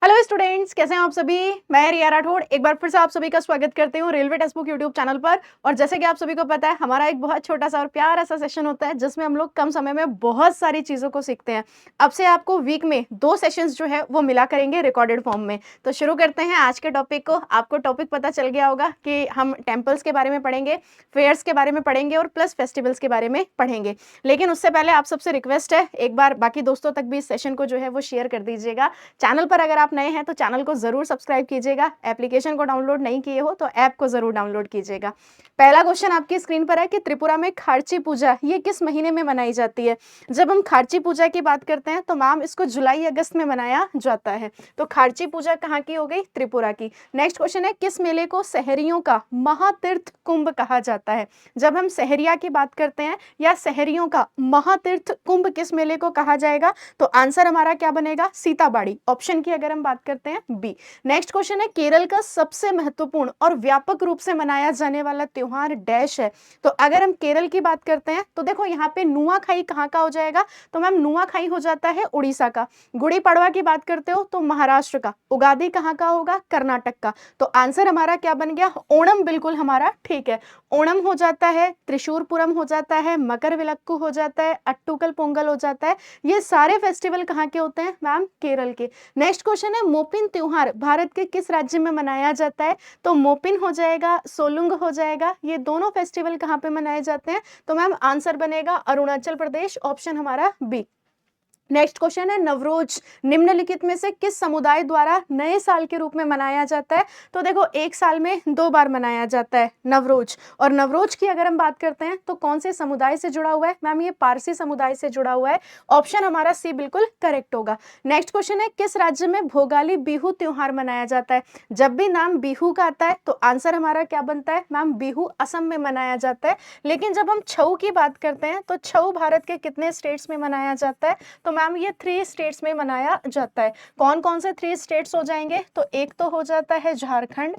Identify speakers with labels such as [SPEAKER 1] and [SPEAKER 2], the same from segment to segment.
[SPEAKER 1] Hello students, कैसे हैं आप सभी। मैं रिया राठौड़ एक बार फिर से आप सभी का स्वागत करती हूँ railway text book YouTube channel पर। और जैसे कि आप सभी को पता है, हमारा एक बहुत छोटा सा और प्यारा सा सेशन होता है जिसमें हम लोग कम समय में बहुत सारी चीज़ों को सीखते हैं। अब से आपको वीक में 2 सेशंस जो है वो मिला करेंगे रिकॉर्डेड फॉर्म में। तो शुरू करते हैं आज के टॉपिक को। आपको टॉपिक पता चल गया होगा कि हम टेम्पल्स के बारे में पढ़ेंगे, फेयर्स के बारे में पढ़ेंगे और प्लस फेस्टिवल्स के बारे में पढ़ेंगे। लेकिन उससे पहले आप सबसे रिक्वेस्ट है, एक बार बाकी दोस्तों तक भी इस सेशन को जो है वो शेयर कर दीजिएगा। चैनल पर अगर आप नए हैं तो चैनल को जरूर सब्सक्राइब कीजिएगा। एप्लीकेशन को डाउनलोड नहीं किए हो तो ऐप को जरूर डाउनलोड कीजिएगा। पहला क्वेश्चन आपकी स्क्रीन पर है कि त्रिपुरा में खार्ची पूजा ये किस महीने में मनाई जाती है। जब हम खार्ची पूजा की बात करते हैं तो मैम इसको जुलाई अगस्त में मनाया जाता है। तो खार्ची पूजा कहाँ की हो गई, त्रिपुरा की। नेक्स्ट क्वेश्चन है किस मेले को सहरियों का महातीर्थ कुंभ कहा जाता है। जब हम सहरिया की बात करते हैं या सहरियों का महातीर्थ कुंभ किस मेले को कहा जाएगा, तो आंसर हमारा क्या बनेगा, सीताबाड़ी। ऑप्शन की अगर हम बात करते हैं बी। नेक्स्ट क्वेश्चन है केरल का सबसे महत्वपूर्ण और व्यापक रूप से मनाया जाने वाला त्योहार डैश है। तो अगर हम केरल की बात करते हैं तो देखो यहाँ पे नुआखाई कहाँ का हो जाएगा, तो मैम नुआखाई हो जाता है उड़ीसा का। गुड़ी पड़वा की बात करते हो तो महाराष्ट्र का। उगादी कहाँ का होगा, कर्नाटक का। तो आंसर हमारा क्या बन गया, ओणम बिल्कुल हमारा ठीक है। ओणम हो जाता है, त्रिशूरपुरम हो जाता है, मकर विलक्कू हो जाता है, अट्टूकल पोंगल हो जाता है। ये सारे फेस्टिवल कहाँ के होते हैं मैम, केरल के। नेक्स्ट क्वेश्चन है मोपिन त्योहार भारत के किस राज्य में मनाया जाता है। तो मोपिन हो जाएगा, सोलुंग हो जाएगा, ये दोनों फेस्टिवल कहाँ पे मनाए जाते हैं। तो मैम आंसर बनेगा अरुणाचल प्रदेश। ऑप्शन हमारा बी। नेक्स्ट क्वेश्चन है नवरोज निम्नलिखित में से किस समुदाय द्वारा नए साल के रूप में मनाया जाता है। तो देखो एक साल में 2 बार मनाया जाता है नवरोज। और नवरोज की अगर हम बात करते हैं तो कौन से समुदाय से जुड़ा हुआ है मैम, ये पारसी समुदाय से जुड़ा हुआ है। ऑप्शन हमारा सी बिल्कुल करेक्ट होगा। नेक्स्ट क्वेश्चन है किस राज्य में भोगाली बिहू त्योहार मनाया जाता है। जब भी नाम बिहू का आता है तो आंसर हमारा क्या बनता है मैम, बिहू असम में मनाया जाता है। लेकिन जब हम छऊ की बात करते हैं तो छऊ भारत के कितने स्टेट्स में मनाया जाता है। तो मैम ये 3 स्टेट्स में मनाया जाता है। कौन कौन से 3 स्टेट्स हो जाएंगे, तो एक तो हो जाता है झारखंड।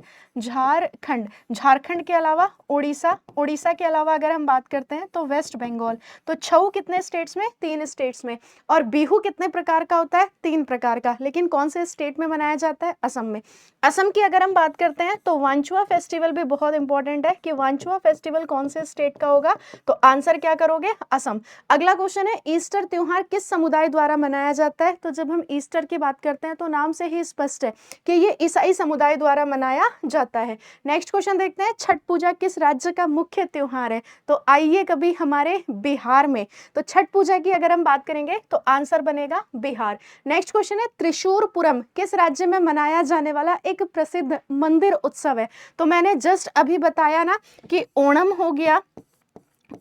[SPEAKER 1] झारखंड के अलावा उड़ीसा। उड़ीसा के अलावा अगर हम बात करते हैं तो वेस्ट बंगाल। तो छऊ कितने स्टेट्स में, 3 स्टेट्स में। और बिहू कितने प्रकार का होता है, 3 प्रकार का। लेकिन कौन से स्टेट में मनाया जाता है, असम में। असम की अगर हम बात करते हैं तो वांचुआ फेस्टिवल भी बहुत इंपॉर्टेंट है कि वांचुआ फेस्टिवल कौन से स्टेट का होगा। तो आंसर क्या करोगे, असम। अगला क्वेश्चन है ईस्टर त्योहार किस समुदाय द्वारा मनाया जाता है। तो जब हम ईस्टर की बात करते हैं तो नाम से ही स्पष्ट है कि ये ईसाई समुदाय द्वारा मनाया जाता है। नेक्स्ट क्वेश्चन देखते हैं छठ पूजा किस राज्य का मुख्य त्योहार है। तो आइए कभी हमारे बिहार में। तो छठ पूजा की अगर हम बात करेंगे तो आंसर बनेगा बिहार। नेक्स्ट क्वेश्चन है त्रिशूरपुरम किस राज्य में मनाया जाने वाला एक प्रसिद्ध मंदिर उत्सव है। तो मैंने जस्ट अभी बताया ना कि ओणम हो गया,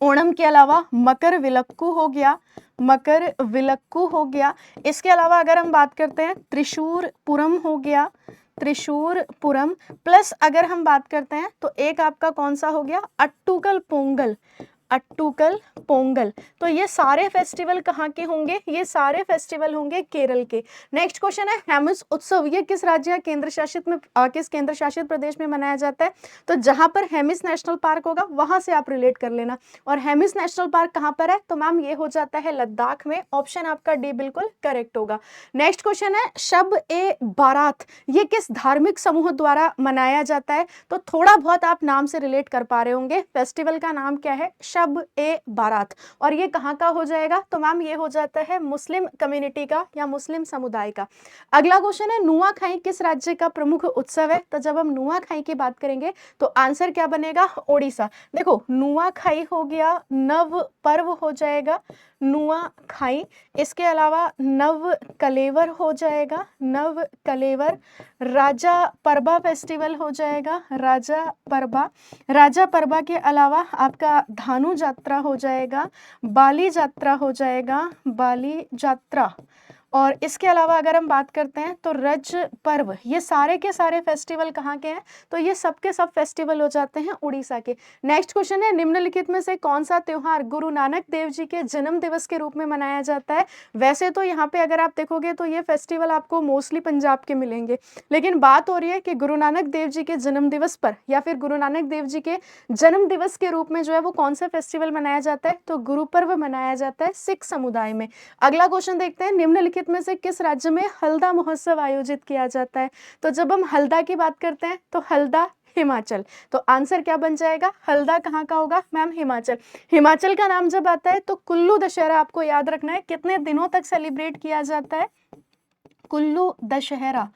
[SPEAKER 1] ओणम के अलावा मकर विलक्कू हो गया, मकर विलक्कू हो गया। इसके अलावा अगर हम बात करते हैं त्रिशूरपुरम हो गया, त्रिशूरपुरम। प्लस अगर हम बात करते हैं तो एक आपका कौन सा हो गया, अट्टूकल पोंगल। अट्टूकल पोंगल। तो ये सारे फेस्टिवल कहाँ के होंगे, ये सारे फेस्टिवल होंगे केरल के। नेक्स्ट क्वेश्चन है हेमिस उत्सव ये किस राज्य या केंद्र शासित में किस केंद्र शासित प्रदेश में मनाया जाता है। तो जहां पर हेमिस नेशनल पार्क होगा वहां से आप रिलेट कर लेना। और हेमिस नेशनल पार्क कहां पर है, तो मैम ये हो जाता है लद्दाख में। ऑप्शन आपका डी बिल्कुल करेक्ट होगा। नेक्स्ट क्वेश्चन है शब ए बारात ये किस धार्मिक समूह द्वारा मनाया जाता है। तो थोड़ा बहुत आप नाम से रिलेट कर पा रहे होंगे, फेस्टिवल का नाम क्या है, शब ए बारात। और ये कहाँ का हो जाएगा, तो मैम ये हो जाता है मुस्लिम कम्युनिटी का या मुस्लिम समुदाय का। अगला क्वेश्चन है नुआखाई किस राज्य का प्रमुख उत्सव है। तो जब हम नुआखाई की बात करेंगे तो आंसर क्या बनेगा, ओडिशा। देखो नुआखाई हो गया, नव पर्व हो जाएगा नुआखाई। इसके अलावा नव कलेवर हो जाएगा, नव कलेवर। राजा परबा फेस्टिवल हो जाएगा, राजा परबा। राजा परबा के अलावा आपका धानु यात्रा हो जाएगा, बाली यात्रा हो जाएगा, बाली यात्रा। और इसके अलावा अगर हम बात करते हैं तो रज पर्व। ये सारे के सारे फेस्टिवल कहाँ के हैं, तो ये सब के सब फेस्टिवल हो जाते हैं उड़ीसा के। नेक्स्ट क्वेश्चन है निम्नलिखित में से कौन सा त्योहार गुरु नानक देव जी के जन्म दिवस के रूप में मनाया जाता है। वैसे तो यहाँ पे अगर आप देखोगे तो ये फेस्टिवल आपको मोस्टली पंजाब के मिलेंगे, लेकिन बात हो रही है कि गुरु नानक देव जी के जन्म दिवस पर या फिर गुरु नानक देव जी के जन्म दिवस के रूप में जो है वो कौन सा फेस्टिवल मनाया जाता है, तो गुरु पर्व मनाया जाता है सिख समुदाय में। अगला क्वेश्चन देखते हैं निम्नलिखित निम्नलिखित में से किस राज्य में हल्दा महोत्सव आयोजित किया जाता है? तो जब हम हल्दा की बात करते हैं तो हल्दा हिमाचल, तो आंसर क्या बन जाएगा? हल्दा कहाँ का होगा मैम? हिमाचल। हिमाचल का नाम जब आता है तो कुल्लू दशहरा आपको याद रखना है कितने दिनों तक सेलिब्रेट किया जाता है? कुल्लू दशहरा,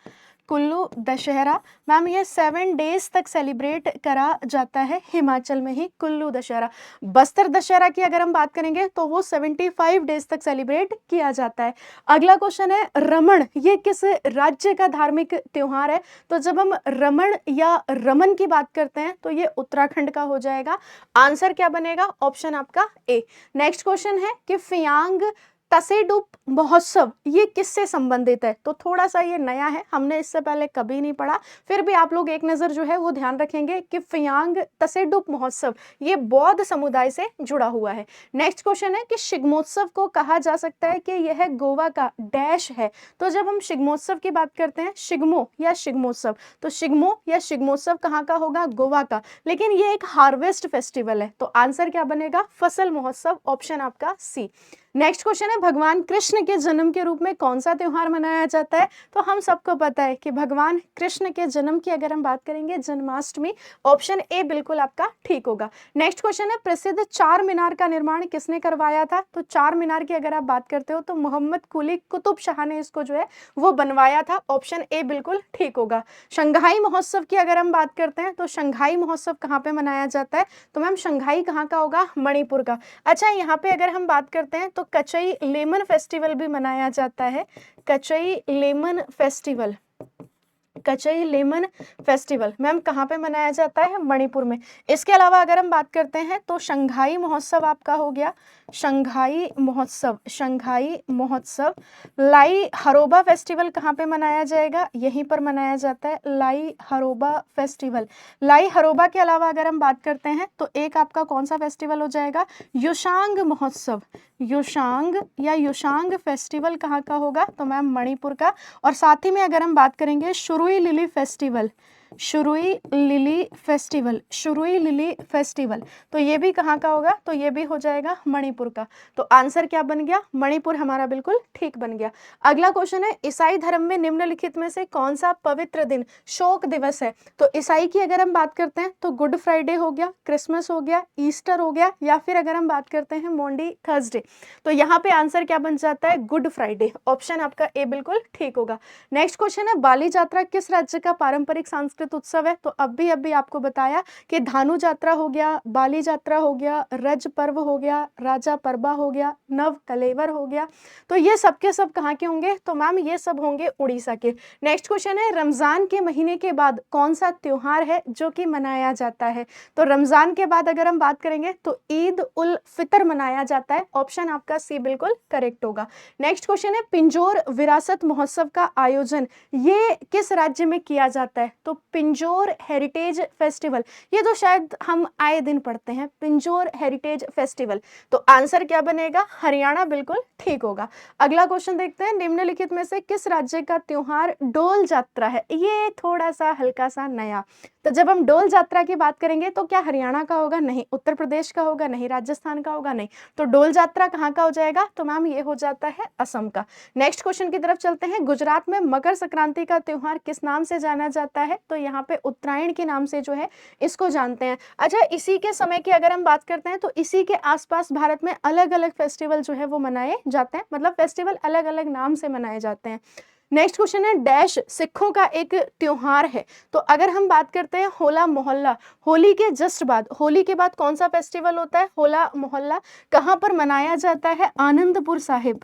[SPEAKER 1] कुल्लू दशहरा मैम ये 7 डेज तक सेलिब्रेट करा जाता है हिमाचल में ही, कुल्लू दशहरा। बस्तर दशहरा की अगर हम बात करेंगे तो वो 75 डेज तक सेलिब्रेट किया जाता है। अगला क्वेश्चन है रमण, ये किस राज्य का धार्मिक त्योहार है? तो जब हम रमण या रमन की बात करते हैं तो ये उत्तराखंड का हो जाएगा। आंसर क्या बनेगा? ऑप्शन आपका ए। नेक्स्ट क्वेश्चन है कि फियांग तसेडुप महोत्सव ये किससे संबंधित है? तो थोड़ा सा ये नया है, हमने इससे पहले कभी नहीं पढ़ा, फिर भी आप लोग एक नज़र जो है वो ध्यान रखेंगे कि फियांग तसेडुप महोत्सव ये बौद्ध समुदाय से जुड़ा हुआ है। नेक्स्ट क्वेश्चन है कि शिग्मोत्सव को कहा जा सकता है कि यह गोवा का डैश है? तो जब हम शिग्मोत्सव की बात करते हैं, शिग्मो या शिग्मोत्सव, तो शिग्मो या शिग्मोत्सव कहाँ का होगा? गोवा का, लेकिन ये एक हार्वेस्ट फेस्टिवल है, तो आंसर क्या बनेगा? फसल महोत्सव, ऑप्शन आपका सी। नेक्स्ट क्वेश्चन है भगवान कृष्ण के जन्म के रूप में कौन सा त्योहार मनाया जाता है? तो हम सबको पता है कि भगवान कृष्ण के जन्म की अगर हम बात करेंगे जन्माष्टमी, ऑप्शन ए बिल्कुल आपका ठीक होगा। नेक्स्ट क्वेश्चन है प्रसिद्ध चार मीनार का निर्माण किसने करवाया था? तो चार मीनार की अगर आप बात करते हो तो मोहम्मद कुली कुतुब शाह ने इसको जो है वो बनवाया था, ऑप्शन ए बिल्कुल ठीक होगा। शंघाई महोत्सव की अगर हम बात करते हैं तो शंघाई महोत्सव कहाँ पे मनाया जाता है? तो मैम शंघाई कहाँ का होगा? मणिपुर का। अच्छा, यहाँ पे अगर हम बात करते हैं तो कचई लेमन फेस्टिवल भी मनाया जाता है, Kachai lemon festival, Kachai lemon festival ma'am कहाँ पे मनाया जाता है? मणिपुर में। इसके अलावा अगर हम बात करते हैं तो शंघाई महोत्सव आपका हो गया, शंघाई महोत्सव, शंघाई महोत्सव। लाई हरोबा फेस्टिवल कहाँ पे मनाया जाएगा? यहीं पर मनाया जाता है, लाई हरोबा फेस्टिवल। लाई हरोबा के अलावा अगर हम बात करते हैं तो एक आपका कौन सा फेस्टिवल हो जाएगा? युशांग महोत्सव, युशांग या युशांग फेस्टिवल कहाँ का होगा? तो मैम मणिपुर का। और साथ ही में अगर हम बात करेंगे Shirui lily festival, Shirui lily festival, Shirui lily festival, तो ये भी कहाँ का होगा? तो ये भी हो जाएगा मणिपुर का। तो आंसर क्या बन गया? मणिपुर हमारा बिल्कुल ठीक बन गया। अगला क्वेश्चन है ईसाई धर्म में निम्नलिखित में से कौन सा पवित्र दिन शोक दिवस है? तो ईसाई की अगर हम बात करते हैं तो गुड फ्राइडे हो गया, क्रिसमस हो गया, ईस्टर हो गया, या फिर अगर हम बात करते हैं मॉन्डी थर्सडे, तो यहाँ पे आंसर क्या बन जाता है? गुड फ्राइडे, ऑप्शन आपका ए बिल्कुल ठीक होगा। नेक्स्ट क्वेश्चन है बाली यात्रा किस राज्य का पारंपरिक सांस्कृतिक उत्सव है? तो अभी आपको बताया कि धानु यात्रा हो गया, बाली यात्रा हो गया, रज पर्व हो गया, राजा परबा हो गया, नव कलेवर हो गया, तो ये सब के सब कहाँ के होंगे? तो मैम ये सब होंगे उड़ीसा के। नेक्स्ट क्वेश्चन है रमजान के महीने के बाद कौन सा त्योहार है जो कि मनाया जाता है? तो रमजान के बाद अगर हम बात करेंगे तो ईद उल फितर मनाया जाता है, ऑप्शन आपका सी बिल्कुल करेक्ट होगा। नेक्स्ट क्वेश्चन है पिंजौर विरासत महोत्सव का आयोजन ये किस राज्य में किया जाता है? तो पिंजौर हेरिटेज फेस्टिवल, ये तो शायद हम आए दिन पढ़ते हैं, पिंजौर हेरिटेज फेस्टिवल, तो आंसर क्या बनेगा? हरियाणा बिल्कुल ठीक होगा। अगला क्वेश्चन देखते हैं निम्नलिखित में से किस राज्य का त्योहार डोल जात्रा है? ये थोड़ा सा हल्का सा नया, तो जब हम डोल जात्रा की बात करेंगे तो क्या हरियाणा का होगा? नहीं। उत्तर प्रदेश का होगा? नहीं। राजस्थान का होगा? नहीं। तो डोल जात्रा कहाँ का हो जाएगा? तो मैम ये हो जाता है असम का। नेक्स्ट क्वेश्चन की तरफ चलते हैं। गुजरात में मकर संक्रांति का त्योहार किस नाम से जाना जाता है? तो यहाँ पे उत्तरायण के नाम से जो है इसको जानते हैं। अच्छा, इसी के समय की अगर हम बात करते हैं तो इसी के आसपास भारत में अलग अलग फेस्टिवल जो है वो मनाए जाते हैं, मतलब फेस्टिवल अलग अलग नाम से मनाए जाते हैं। नेक्स्ट क्वेश्चन है डैश सिखों का एक त्योहार है? तो अगर हम बात करते हैं होला मोहल्ला, होली के जस्ट बाद, होली के बाद कौन सा फेस्टिवल होता है? होला मोहल्ला। कहाँ पर मनाया जाता है? आनंदपुर साहिब,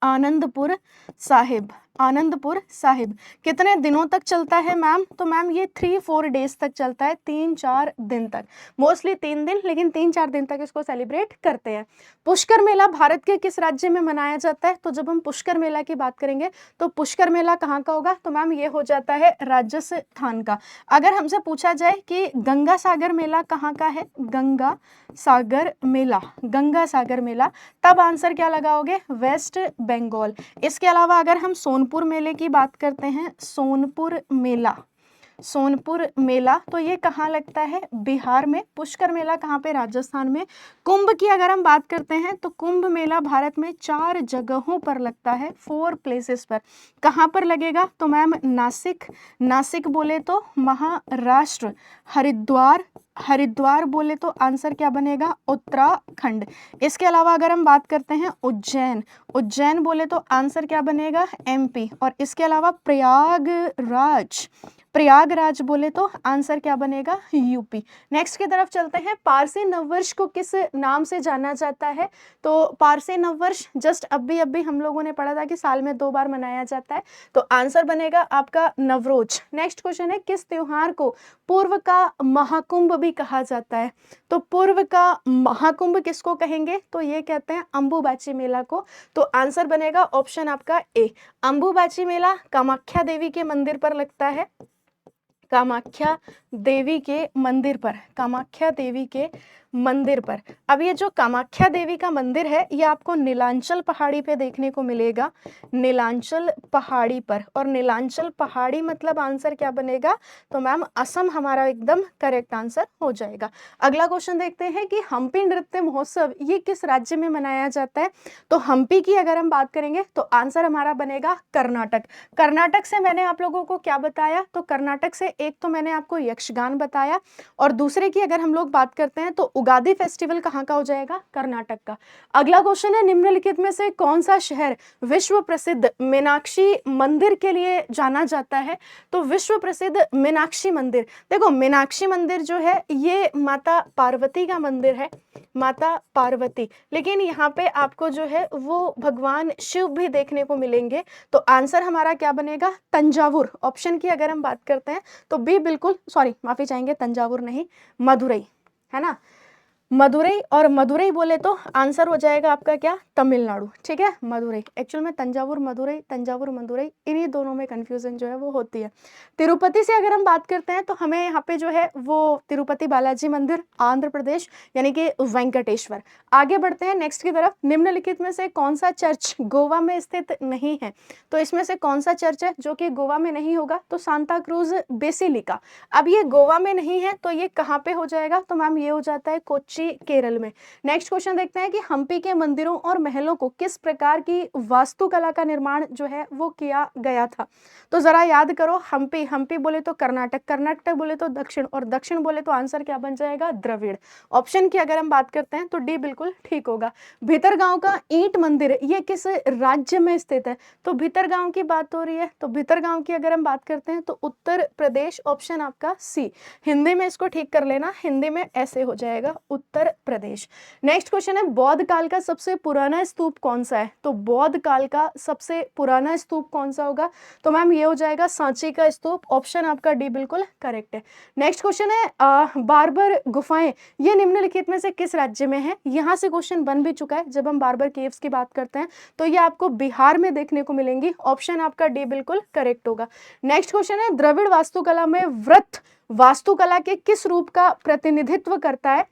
[SPEAKER 1] आनंदपुर साहिब, आनंदपुर साहिब। कितने दिनों तक चलता है मैम? तो मैम ये 3-4 डेज तक चलता है, 3-4 दिन तक, मोस्टली 3 दिन, लेकिन 3-4 दिन तक इसको सेलिब्रेट करते हैं। पुष्कर मेला भारत के किस राज्य में मनाया जाता है? तो जब हम पुष्कर मेला की बात करेंगे तो पुष्कर मेला कहाँ का होगा? तो मैम ये हो जाता है राजस्थान का। अगर हमसे पूछा जाए कि गंगा सागर मेला कहाँ का है? गंगा सागर मेला, गंगा सागर मेला, तब आंसर क्या लगाओगे? वेस्ट बंगाल। इसके अलावा अगर हम सोनपुर मेले की बात करते हैं, सोनपुर मेला, सोनपुर मेला, तो ये कहाँ लगता है? बिहार में। पुष्कर मेला कहाँ पे? राजस्थान में। कुंभ की अगर हम बात करते हैं तो कुंभ मेला भारत में 4 जगहों पर लगता है, 4 प्लेसेस पर। कहाँ पर लगेगा? तो मैम नासिक, नासिक बोले तो महाराष्ट्र। हरिद्वार, हरिद्वार बोले तो आंसर क्या बनेगा? उत्तराखंड। इसके अलावा अगर हम बात करते हैं उज्जैन, उज्जैन बोले तो आंसर क्या बनेगा? एमपी। और इसके अलावा प्रयागराज, प्रयागराज बोले तो आंसर क्या बनेगा? यूपी। नेक्स्ट की तरफ चलते हैं। पारसी नववर्ष को किस नाम से जाना जाता है? तो पारसी नववर्ष जस्ट अभी हम लोगों ने पढ़ा था कि साल में 2 बार मनाया जाता है, तो आंसर बनेगा आपका नवरोज। नेक्स्ट क्वेश्चन है, किस त्योहार को पूर्व का महाकुंभ भी कहा जाता है? तो पूर्व का महाकुंभ किसको कहेंगे? तो ये कहते हैं अंबुबाची मेला को। तो आंसर बनेगा ऑप्शन आपका ए। अंबुबाची मेला कामाख्या देवी के मंदिर पर लगता है, कामाख्या देवी के मंदिर पर, कामाख्या देवी के मंदिर पर। अब ये जो कामाख्या देवी का मंदिर है ये आपको नीलांचल पहाड़ी पे देखने को मिलेगा, नीलांचल पहाड़ी पर। और नीलांचल पहाड़ी मतलब आंसर क्या बनेगा? तो मैम असम हमारा एकदम करेक्ट आंसर हो जाएगा। अगला क्वेश्चन देखते हैं कि हम्पी नृत्य महोत्सव ये किस राज्य में मनाया जाता है? तो हम्पी की अगर हम बात करेंगे तो आंसर हमारा बनेगा कर्नाटक। कर्नाटक से मैंने आप लोगों को क्या बताया? तो कर्नाटक से एक तो मैंने आपको यक्षगान बताया, और दूसरे की अगर हम लोग बात करते हैं तो उगादी फेस्टिवल कहाँ का हो जाएगा? कर्नाटक का। अगला क्वेश्चन है, निम्नलिखित में से कौन सा शहर विश्व प्रसिद्ध मीनाक्षी मंदिर के लिए जाना जाता है? तो विश्व प्रसिद्ध मीनाक्षी मंदिर, देखो मीनाक्षी मंदिर जो है ये माता पार्वती का मंदिर है, माता पार्वती, लेकिन यहाँ पे आपको जो है वो भगवान शिव भी देखने को मिलेंगे। तो आंसर हमारा क्या बनेगा? तंजावुर। ऑप्शन की अगर हम बात करते हैं तो बी बिल्कुल, सॉरी माफी चाहेंगे, तंजावुर नहीं, मदुरई, है ना, मदुरई। और मदुरई बोले तो आंसर हो जाएगा आपका क्या? तमिलनाडु। ठीक है, मदुरई। एक्चुअल में तंजावुर मदुरई, तंजावुर मदुरई, इन्हीं दोनों में कंफ्यूजन जो है वो होती है। तिरुपति से अगर हम बात करते हैं तो हमें यहाँ पे जो है वो तिरुपति बालाजी मंदिर, आंध्र प्रदेश, यानी कि वेंकटेश्वर। आगे बढ़ते हैं नेक्स्ट की तरफ। निम्नलिखित में से कौन सा चर्च गोवा में स्थित नहीं है? तो इसमें से कौन सा चर्च है जो कि गोवा में नहीं होगा? तो सांता क्रूज बेसिलिका। अब ये गोवा में नहीं है तो ये कहाँ पे हो जाएगा? तो मैम ये हो जाता है कोच्चि, केरल में। नेक्स्ट क्वेश्चन देखते हैं कि हम्पी के मंदिरों और महलों को किस प्रकार की वास्तुकला का निर्माण जो है वो किया गया था? तो जरा याद करो, हम्पी, हम्पी बोले तो कर्नाटक, कर्नाटक बोले तो दक्षिण, और दक्षिण बोले तो आंसर क्या बन जाएगा? द्रविड़। ऑप्शन की अगर हम बात करते हैं तो डी बिल्कुल ठीक होगा। भीतरगांव का ईंट मंदिर ये किस राज्य में स्थित है? तो भीतरगांव की बात हो रही है, तो भीतरगांव की अगर हम बात करते हैं तो उत्तर प्रदेश। ऑप्शन आपका सी। हिंदी में इसको ठीक कर लेना, हिंदी में ऐसे हो जाएगा उत्तर प्रदेश। नेक्स्ट क्वेश्चन है, बौद्ध काल का सबसे पुराना स्तूप कौन सा है? तो बौद्ध काल का सबसे पुराना स्तूप कौन सा होगा? तो मैम ये हो जाएगा सांची का स्तूप। ऑप्शन आपका डी बिल्कुल करेक्ट है। नेक्स्ट क्वेश्चन है, बार्बर गुफाएं ये निम्नलिखित में से किस राज्य में है? यहाँ से क्वेश्चन बन भी चुका है जब हम बार्बर केव्स की बात करते हैं, तो ये आपको बिहार में देखने को मिलेंगी। ऑप्शन आपका डी बिल्कुल करेक्ट होगा। नेक्स्ट क्वेश्चन है, द्रविड़ वास्तुकला में वृत्त वास्तुकला के किस रूप का प्रतिनिधित्व करता है?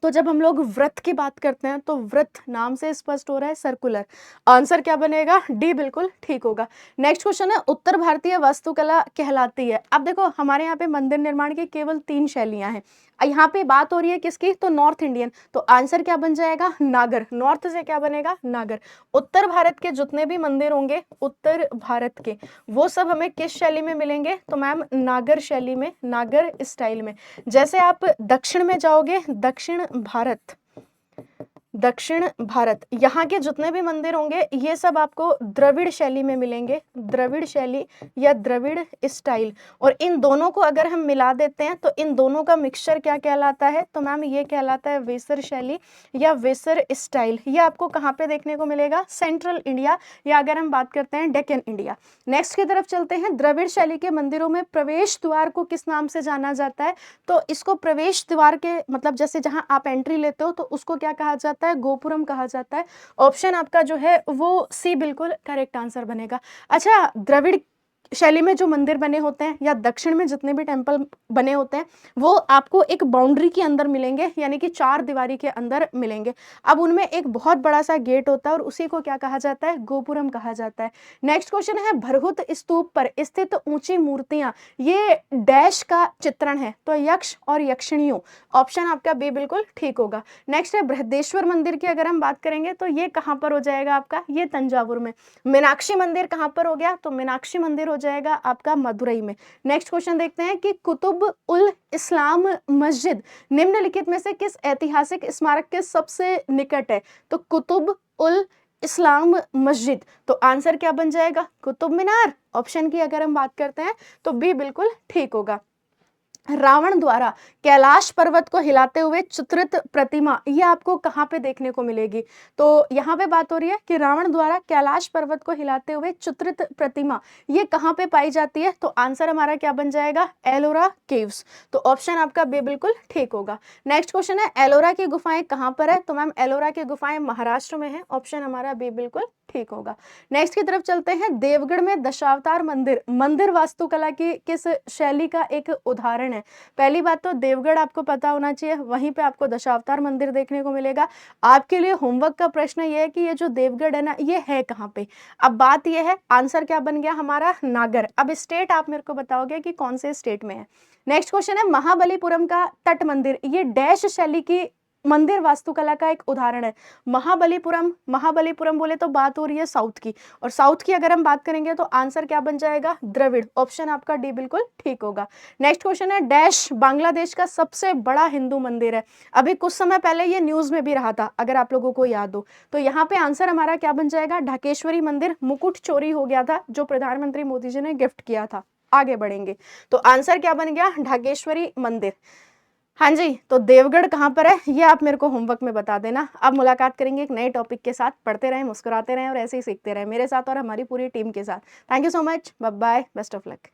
[SPEAKER 1] तो जब हम लोग वृत्त की बात करते हैं तो वृत्त नाम से स्पष्ट हो रहा है सर्कुलर। आंसर क्या बनेगा? डी बिल्कुल ठीक होगा। नेक्स्ट क्वेश्चन है, उत्तर भारतीय वास्तुकला कहलाती है। अब देखो हमारे यहाँ पे मंदिर निर्माण की केवल 3 शैलियां हैं, यहाँ पे बात हो रही है किसकी? तो नॉर्थ इंडियन। तो आंसर क्या बन जाएगा? नागर। नॉर्थ से क्या बनेगा? नागर। उत्तर भारत के जितने भी मंदिर होंगे उत्तर भारत के, वो सब हमें किस शैली में मिलेंगे? तो मैम नागर शैली में, नागर स्टाइल में। जैसे आप दक्षिण में जाओगे, दक्षिण भारत, दक्षिण भारत, यहाँ के जितने भी मंदिर होंगे ये सब आपको द्रविड़ शैली में मिलेंगे, द्रविड़ शैली या द्रविड़ स्टाइल। और इन दोनों को अगर हम मिला देते हैं तो इन दोनों का मिक्सचर क्या कहलाता है? तो मैम ये कहलाता है वेसर शैली या वेसर स्टाइल। ये आपको कहाँ पे देखने को मिलेगा? सेंट्रल इंडिया, या अगर हम बात करते हैं डेक्कन इंडिया। नेक्स्ट की तरफ चलते हैं, द्रविड़ शैली के मंदिरों में प्रवेश द्वार को किस नाम से जाना जाता है? तो इसको प्रवेश द्वार के मतलब जैसे जहाँ आप एंट्री लेते हो तो उसको क्या कहा जाता है? गोपुरम कहा जाता है। ऑप्शन आपका जो है वो सी बिल्कुल करेक्ट आंसर बनेगा। अच्छा, द्रविड़ शैली में जो मंदिर बने होते हैं या दक्षिण में जितने भी टेम्पल बने होते हैं वो आपको एक बाउंड्री के अंदर मिलेंगे, यानी कि चार दीवारी के अंदर मिलेंगे। अब उनमें एक बहुत बड़ा सा गेट होता है और उसी को क्या कहा जाता है, गोपुरम कहा जाता है। नेक्स्ट क्वेश्चन है, भरहुत स्तूप पर स्थित ऊंची मूर्तियां ये डैश का चित्रण है, तो यक्ष और यक्षिणियों, ऑप्शन आपका बी बिल्कुल ठीक होगा। नेक्स्ट है, बृहदेश्वर मंदिर की अगर हम बात करेंगे तो ये कहां पर हो जाएगा आपका, ये तंजावुर में। मीनाक्षी मंदिर कहां पर हो गया, तो मीनाक्षी मंदिर हो जाएगा आपका मदुरई में। नेक्स्ट क्वेश्चन देखते हैं कि कुतुब उल इस्लाम मस्जिद निम्नलिखित में से किस ऐतिहासिक स्मारक के सबसे निकट है, तो कुतुब उल इस्लाम मस्जिद, तो आंसर क्या बन जाएगा, कुतुब मीनार। ऑप्शन की अगर हम बात करते हैं तो बी बिल्कुल ठीक होगा। रावण द्वारा कैलाश पर्वत को हिलाते हुए चित्रित प्रतिमा ये आपको कहाँ पे देखने को मिलेगी, तो यहाँ पे बात हो रही है कि रावण द्वारा कैलाश पर्वत को हिलाते हुए चित्रित प्रतिमा ये कहाँ पे पाई जाती है, तो आंसर हमारा क्या बन जाएगा, एलोरा केव्स, तो ऑप्शन आपका बी बिल्कुल ठीक होगा। नेक्स्ट क्वेश्चन है, एलोरा की गुफाएं कहाँ पर है, तो मैम एलोरा की गुफाएं महाराष्ट्र में है, ऑप्शन हमारा बी बिल्कुल ठीक होगा। नेक्स्ट की तरफ चलते हैं, देवगढ़ में दशावतार मंदिर मंदिर वास्तुकला की किस शैली का एक उदाहरण है। पहली बात तो देवगढ़ आपको पता होना चाहिए, वहीं पे आपको दशावतार मंदिर देखने को मिलेगा। आपके लिए होमवर्क का प्रश्न ये है कि ये जो देवगढ़ है ना ये है कहाँ पे। अब बात ये है, आंसर क्या बन गया हमारा, नागर। अब स्टेट आप मेरे को बताओगे कि कौन से स्टेट में है। नेक्स्ट क्वेश्चन है, महाबलीपुरम का तट मंदिर ये डैश शैली की मंदिर वास्तुकला का एक उदाहरण है। महाबलीपुरम बोले तो बात हो रही है साउथ की, और साउथ की अगर हम बात करेंगे तो आंसर क्या बन जाएगा, द्रविड़, ऑप्शन आपका डी बिल्कुल ठीक होगा। नेक्स्ट क्वेश्चन है, डैश बांग्लादेश का सबसे बड़ा हिंदू मंदिर है। अभी कुछ समय पहले ये न्यूज में भी रहा था अगर आप लोगों को याद हो, तो यहाँ पे आंसर हमारा क्या बन जाएगा, ढाकेश्वरी मंदिर। मुकुट चोरी हो गया था जो प्रधानमंत्री मोदी जी ने गिफ्ट किया था। आगे बढ़ेंगे तो आंसर क्या बन गया, ढाकेश्वरी मंदिर। हाँ जी, तो देवगढ़ कहाँ पर है ये आप मेरे को होमवर्क में बता देना। अब मुलाकात करेंगे एक नए टॉपिक के साथ, पढ़ते रहें, मुस्कुराते रहें और ऐसे ही सीखते रहें मेरे साथ और हमारी पूरी टीम के साथ। Thank you so much, bye bye, best of luck.